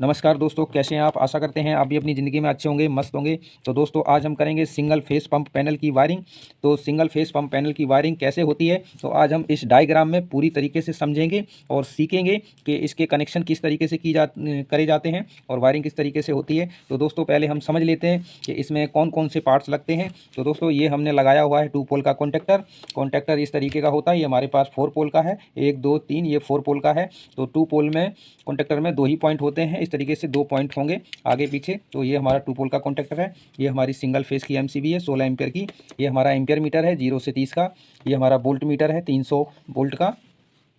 नमस्कार दोस्तों, कैसे हैं आप। आशा करते हैं आप भी अपनी ज़िंदगी में अच्छे होंगे, मस्त होंगे। तो दोस्तों आज हम करेंगे सिंगल फेस पंप पैनल की वायरिंग। तो सिंगल फेस पंप पैनल की वायरिंग कैसे होती है, तो आज हम इस डायग्राम में पूरी तरीके से समझेंगे और सीखेंगे कि इसके कनेक्शन किस तरीके से करे जाते हैं और वायरिंग किस तरीके से होती है। तो दोस्तों पहले हम समझ लेते हैं कि इसमें कौन कौन से पार्ट्स लगते हैं। तो दोस्तों ये हमने लगाया हुआ है 2 पोल का कॉन्टैक्टर इस तरीके का होता है। ये हमारे पास 4 पोल का है, 1 2 3, ये 4 पोल का है। तो 2 पोल में कॉन्टैक्टर में 2 ही पॉइंट होते हैं, इस तरीके से 2 पॉइंट होंगे आगे पीछे। तो ये हमारा 2 पोल का कॉन्टैक्टर है। ये हमारी सिंगल फेस की एमसीबी है 16 एम्पियर की। ये हमारा एम्पियर मीटर है 0 से 30 का। ये हमारा वोल्ट मीटर है 300 वोल्ट का।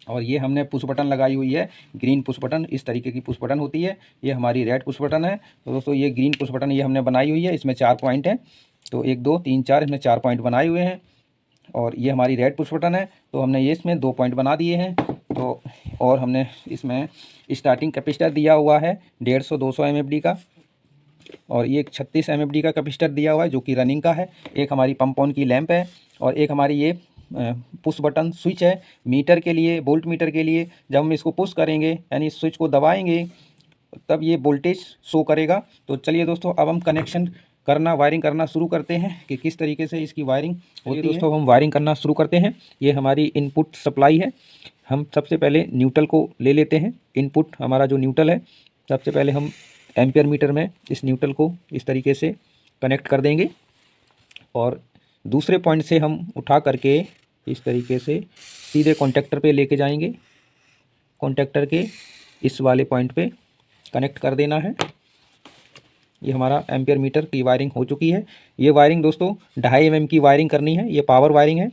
और ये हमने पुश बटन लगाई हुई है, ग्रीन पुश बटन, इस तरीके की पुश बटन होती है। ये हमारी रेड पुश बटन है। तो दोस्तों ये ग्रीन पुश बटन ये हमने बनाई हुई है, इसमें 4 पॉइंट हैं। तो 1 2 3 4, इसमें 4 पॉइंट बनाए हुए हैं। और ये हमारी रेड पुश बटन है, तो हमने ये इसमें 2 पॉइंट बना दिए हैं। तो और हमने इसमें स्टार्टिंग कैपेसिटर दिया हुआ है 150 200 एमएफडी का। और ये 36 एमएफडी का कैपेसिटर दिया हुआ है जो कि रनिंग का है। एक हमारी पंप ऑन की लैंप है। और एक हमारी ये पुश बटन स्विच है मीटर के लिए, वोल्ट मीटर के लिए। जब हम इसको पुश करेंगे यानी स्विच को दबाएंगे तब ये वोल्टेज शो करेगा। तो चलिए दोस्तों अब हम वायरिंग करना शुरू करते हैं कि किस तरीके से इसकी वायरिंग होती है। दोस्तों हम वायरिंग करना शुरू करते हैं। ये हमारी इनपुट सप्लाई है। हम सबसे पहले न्यूट्रल को ले लेते हैं। इनपुट हमारा जो न्यूट्रल है, सबसे पहले हम एम्पियर मीटर में इस न्यूट्रल को इस तरीके से कनेक्ट कर देंगे। और दूसरे पॉइंट से हम उठा करके इस तरीके से सीधे कॉन्टैक्टर पे लेके जाएंगे। कॉन्टैक्टर के इस वाले पॉइंट पे कनेक्ट कर देना है। ये हमारा एम्पियर मीटर की वायरिंग हो चुकी है। ये वायरिंग दोस्तों 2.5 mm की वायरिंग करनी है, ये पावर वायरिंग है।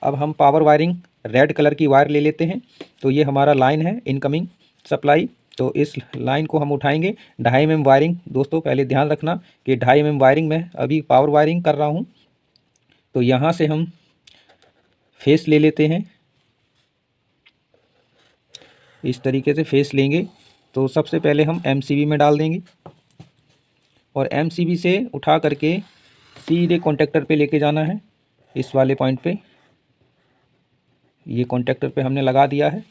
अब हम पावर वायरिंग रेड कलर की वायर ले लेते हैं। तो ये हमारा लाइन है इनकमिंग सप्लाई। तो इस लाइन को हम उठाएंगे। 2.5 mm वायरिंग दोस्तों पहले ध्यान रखना कि 2.5 mm वायरिंग में अभी पावर वायरिंग कर रहा हूँ। तो यहाँ से हम फेस ले लेते हैं, इस तरीके से फेस लेंगे। तो सबसे पहले हम एमसीबी में डाल देंगे और एमसीबी से उठा करके सीधे कॉन्टैक्टर पे लेके जाना है, इस वाले पॉइंट पे। ये कॉन्टैक्टर पे हमने लगा दिया है।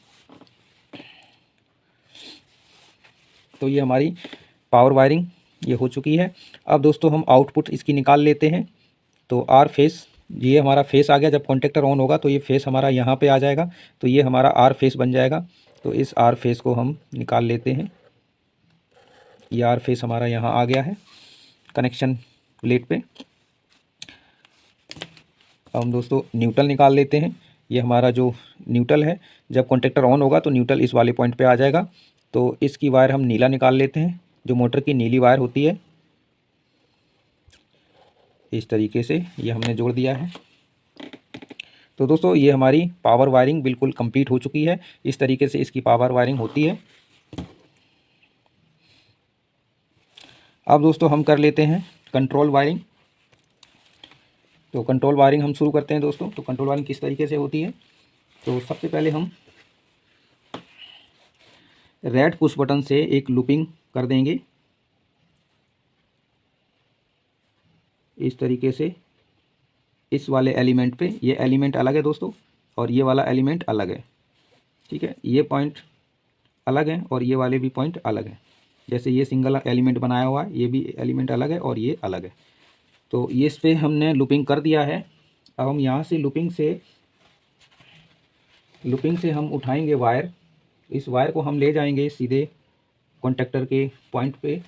तो ये हमारी पावर वायरिंग ये हो चुकी है। अब दोस्तों हम आउटपुट इसकी निकाल लेते हैं। तो आर फेस, ये हमारा फेस आ गया। जब कॉन्टैक्टर ऑन होगा तो ये फेस हमारा यहाँ पे आ जाएगा। तो ये हमारा आर फेस बन जाएगा। तो इस आर फेस को हम निकाल लेते हैं। ये आर फेस हमारा यहाँ आ गया है कनेक्शन प्लेट पे। अब हम दोस्तों न्यूट्रल निकाल लेते हैं। ये हमारा जो न्यूट्रल है, जब कॉन्टैक्टर ऑन होगा तो न्यूट्रल इस वाले पॉइंट पे आ जाएगा। तो इसकी वायर हम नीला निकाल लेते हैं, जो मोटर की नीली वायर होती है। इस तरीके से ये हमने जोड़ दिया है। तो दोस्तों ये हमारी पावर वायरिंग बिल्कुल कंप्लीट हो चुकी है। इस तरीके से इसकी पावर वायरिंग होती है। अब दोस्तों हम कर लेते हैं कंट्रोल वायरिंग। तो कंट्रोल वायरिंग हम शुरू करते हैं दोस्तों। तो कंट्रोल वायरिंग किस तरीके से होती है, तो सबसे पहले हम रेड पुश बटन से एक लूपिंग कर देंगे इस तरीके से इस वाले एलिमेंट पे। ये एलिमेंट अलग है दोस्तों और ये वाला एलिमेंट अलग है, ठीक है। ये पॉइंट अलग है और ये वाले भी पॉइंट अलग है। जैसे ये सिंगल एलिमेंट बनाया हुआ है, ये भी एलिमेंट अलग है और ये अलग है। तो ये इस पे हमने लूपिंग कर दिया है। अब हम यहाँ से लूपिंग से हम उठाएंगे वायर। इस वायर को हम ले जाएंगे सीधे कॉन्टैक्टर के पॉइंट पे।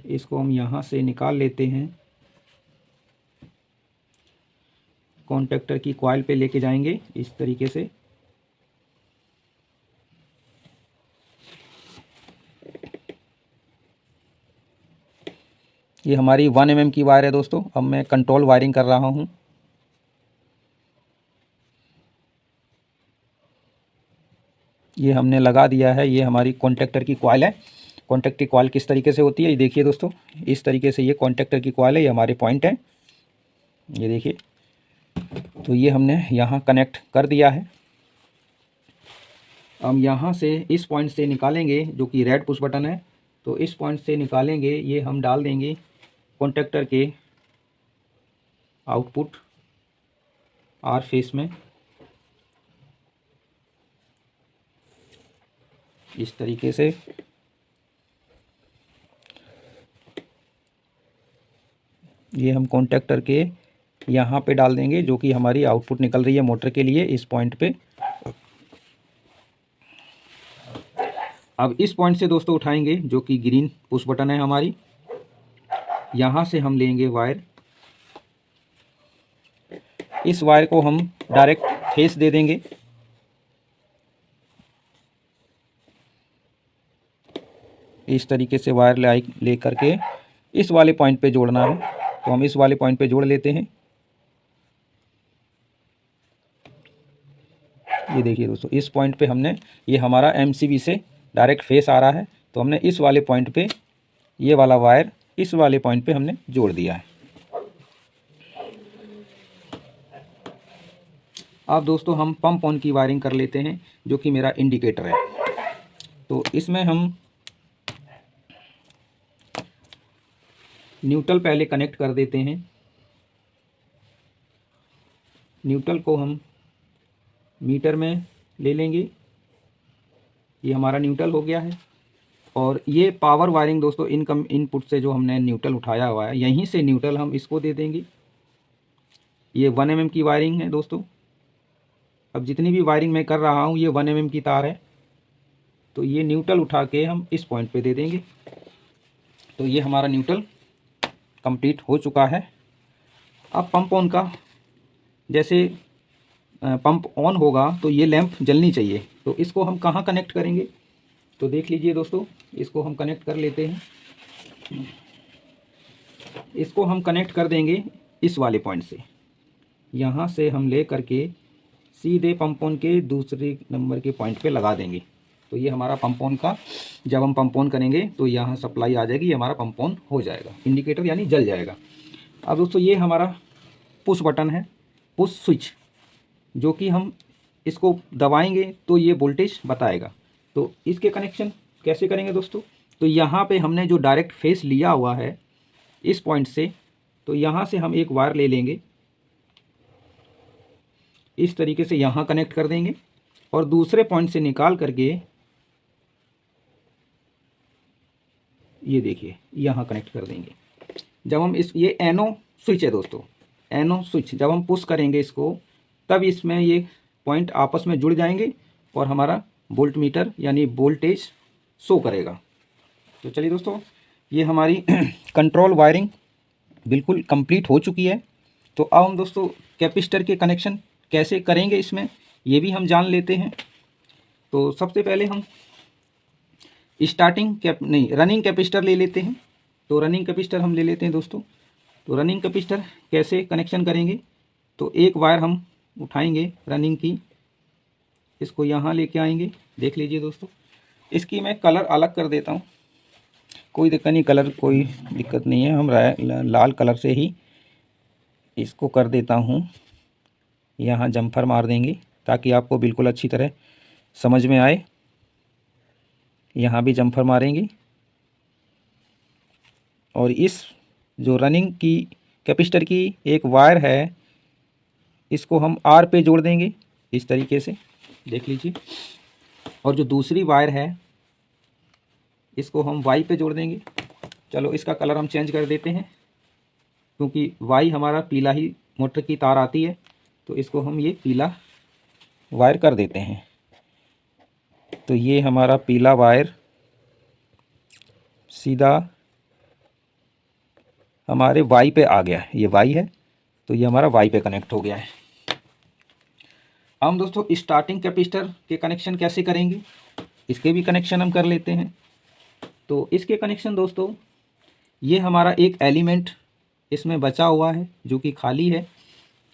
इसको हम यहाँ से निकाल लेते हैं, कॉन्टैक्टर की कॉइल पे लेके जाएंगे इस तरीके से। ये हमारी 1 mm की वायर है दोस्तों। अब मैं कंट्रोल वायरिंग कर रहा हूँ। ये हमने लगा दिया है। ये हमारी कॉन्टैक्टर की कॉइल है। कॉन्टैक्टर की कॉइल किस तरीके से होती है, ये देखिए दोस्तों। इस तरीके से ये कॉन्टैक्टर की कॉइल है, ये हमारे पॉइंट है, ये देखिए। तो ये हमने यहाँ कनेक्ट कर दिया है। हम यहाँ से इस पॉइंट से निकालेंगे जो कि रेड पुश बटन है। तो इस पॉइंट से निकालेंगे, ये हम डाल देंगे कॉन्टैक्टर के आउटपुट आर फेस में। इस तरीके से ये हम कॉन्टैक्टर के यहाँ पे डाल देंगे, जो कि हमारी आउटपुट निकल रही है मोटर के लिए इस पॉइंट पे। अब इस पॉइंट से दोस्तों उठाएंगे, जो कि ग्रीन पुश बटन है हमारी। यहाँ से हम लेंगे वायर, इस वायर को हम डायरेक्ट फेस दे देंगे। इस तरीके से वायर ले करके इस वाले पॉइंट पे जोड़ना है, तो हम इस वाले पॉइंट पे जोड़ लेते हैं। ये देखिए दोस्तों, इस पॉइंट पे हमने, ये हमारा एमसीबी से डायरेक्ट फेस आ रहा है, तो हमने इस वाले पॉइंट पे ये वाला वायर इस वाले पॉइंट पे हमने जोड़ दिया है। अब दोस्तों हम पंप ऑन की वायरिंग कर लेते हैं, जो कि मेरा इंडिकेटर है। तो इसमें हम न्यूट्रल पहले कनेक्ट कर देते हैं। न्यूट्रल को हम मीटर में ले लेंगे, ये हमारा न्यूट्रल हो गया है। और ये पावर वायरिंग दोस्तों इनपुट से जो हमने न्यूट्रल उठाया हुआ है, यहीं से न्यूट्रल हम इसको दे देंगे। ये 1 mm की वायरिंग है दोस्तों। अब जितनी भी वायरिंग मैं कर रहा हूँ ये 1 mm की तार है, तो ये न्यूट्रल उठा के हम इस पॉइंट पे दे देंगे। तो ये हमारा न्यूट्रल कंप्लीट हो चुका है। अब पंप ऑन का, जैसे पंप ऑन होगा तो ये लैंप जलनी चाहिए, तो इसको हम कहाँ कनेक्ट करेंगे, तो देख लीजिए दोस्तों, इसको हम कनेक्ट कर लेते हैं। इसको हम कनेक्ट कर देंगे इस वाले पॉइंट से। यहाँ से हम ले करके सीधे पंप ऑन के दूसरे नंबर के पॉइंट पे लगा देंगे। तो ये हमारा पंप ऑन का, जब हम पंप ऑन करेंगे तो यहाँ सप्लाई आ जाएगी, ये हमारा पंप ऑन हो जाएगा, इंडिकेटर यानी जल जाएगा। अब दोस्तों ये हमारा पुश बटन है, पुश स्विच, जो कि हम इसको दबाएंगे तो ये वोल्टेज बताएगा। तो इसके कनेक्शन कैसे करेंगे दोस्तों, तो यहाँ पे हमने जो डायरेक्ट फेस लिया हुआ है इस पॉइंट से, तो यहाँ से हम एक वायर ले लेंगे, इस तरीके से यहाँ कनेक्ट कर देंगे और दूसरे पॉइंट से निकाल करके ये देखिए यहाँ कनेक्ट कर देंगे। जब हम ये एनो स्विच है दोस्तों, एनो स्विच जब हम पुश करेंगे इसको, तब इसमें ये पॉइंट आपस में जुड़ जाएंगे और हमारा वोल्ट मीटर यानी वोल्टेज शो करेगा। तो चलिए दोस्तों, ये हमारी कंट्रोल वायरिंग बिल्कुल कंप्लीट हो चुकी है। तो अब हम दोस्तों कैपेसिटर के कनेक्शन कैसे करेंगे इसमें, ये भी हम जान लेते हैं। तो सबसे पहले हम रनिंग कैपेसिटर ले लेते हैं। तो रनिंग कैपेसिटर हम ले लेते हैं दोस्तों। तो रनिंग कैपेसिटर कैसे कनेक्शन करेंगे, तो एक वायर हम उठाएंगे रनिंग की, इसको यहाँ लेके आएंगे। देख लीजिए दोस्तों, इसकी मैं कलर अलग कर देता हूँ, कोई दिक्कत नहीं, कलर कोई दिक्कत नहीं है, हम लाल कलर से ही इसको कर देता हूँ। यहाँ जम्फर मार देंगे ताकि आपको बिल्कुल अच्छी तरह समझ में आए। यहाँ भी जम्फर मारेंगे और इस जो रनिंग की कैपेसिटर की एक वायर है, इसको हम आर पे जोड़ देंगे इस तरीके से, देख लीजिए। और जो दूसरी वायर है इसको हम वाई पे जोड़ देंगे। चलो इसका कलर हम चेंज कर देते हैं, क्योंकि वाई हमारा पीला ही मोटर की तार आती है, तो इसको हम ये पीला वायर कर देते हैं। तो ये हमारा पीला वायर सीधा हमारे वाई पे आ गया है, ये वाई है, तो ये हमारा वाई पे कनेक्ट हो गया है। हम दोस्तों स्टार्टिंग कैपेसिटर के कनेक्शन कैसे करेंगे, इसके भी कनेक्शन हम कर लेते हैं। तो इसके कनेक्शन दोस्तों, ये हमारा एक एलिमेंट इसमें बचा हुआ है जो कि खाली है,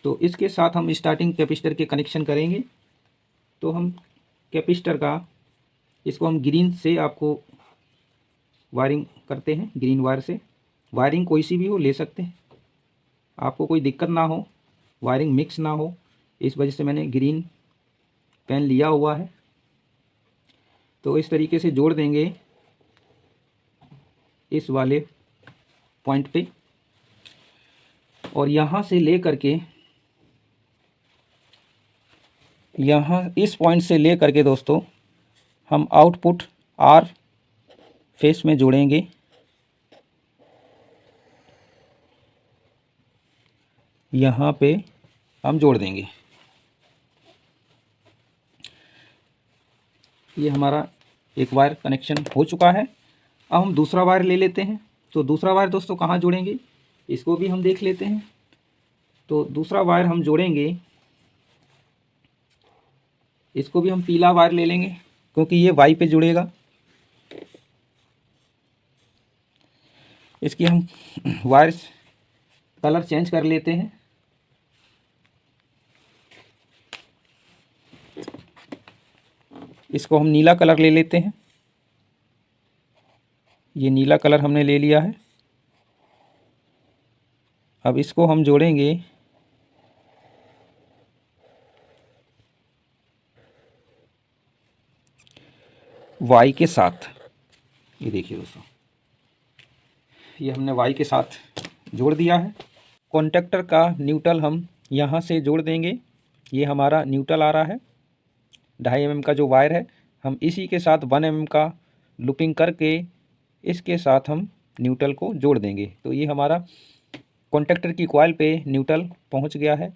तो इसके साथ हम स्टार्टिंग कैपेसिटर के कनेक्शन करेंगे। तो हम कैपेसिटर का, इसको हम ग्रीन से आपको वायरिंग करते हैं, ग्रीन वायर से। वायरिंग कोई सी भी हो ले सकते हैं, आपको कोई दिक्कत ना हो, वायरिंग मिक्स ना हो, इस वजह से मैंने ग्रीन पेन लिया हुआ है। तो इस तरीके से जोड़ देंगे इस वाले पॉइंट पे, और यहाँ से ले करके, यहाँ इस पॉइंट से ले करके दोस्तों हम आउटपुट आर फेस में जोड़ेंगे। यहाँ पे हम जोड़ देंगे। ये हमारा एक वायर कनेक्शन हो चुका है। अब हम दूसरा वायर ले लेते हैं। तो दूसरा वायर दोस्तों कहाँ जोड़ेंगे, इसको भी हम देख लेते हैं। तो दूसरा वायर हम जोड़ेंगे, इसको भी हम पीला वायर ले लेंगे क्योंकि ये वाई पे जुड़ेगा। इसकी हम वायर कलर चेंज कर लेते हैं। इसको हम नीला कलर ले लेते हैं। ये नीला कलर हमने ले लिया है। अब इसको हम जोड़ेंगे वाई के साथ। ये देखिए दोस्तों, ये हमने वाई के साथ जोड़ दिया है। कॉन्टेक्टर का न्यूट्रल हम यहाँ से जोड़ देंगे। ये हमारा न्यूट्रल आ रहा है 2.5 mm का जो वायर है, हम इसी के साथ 1 mm का लूपिंग करके इसके साथ हम न्यूट्रल को जोड़ देंगे। तो ये हमारा कॉन्टेक्टर की कॉइल पे न्यूट्रल पहुंच गया है।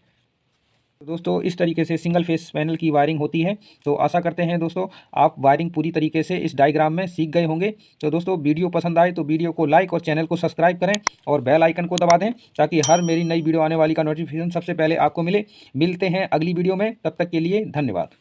तो दोस्तों इस तरीके से सिंगल फेस पैनल की वायरिंग होती है। तो आशा करते हैं दोस्तों आप वायरिंग पूरी तरीके से इस डायग्राम में सीख गए होंगे। तो दोस्तों वीडियो पसंद आए तो वीडियो को लाइक और चैनल को सब्सक्राइब करें और बेल आइकन को दबा दें ताकि हर मेरी नई वीडियो आने वाली का नोटिफिकेशन सबसे पहले आपको मिले। मिलते हैं अगली वीडियो में, तब तक के लिए धन्यवाद।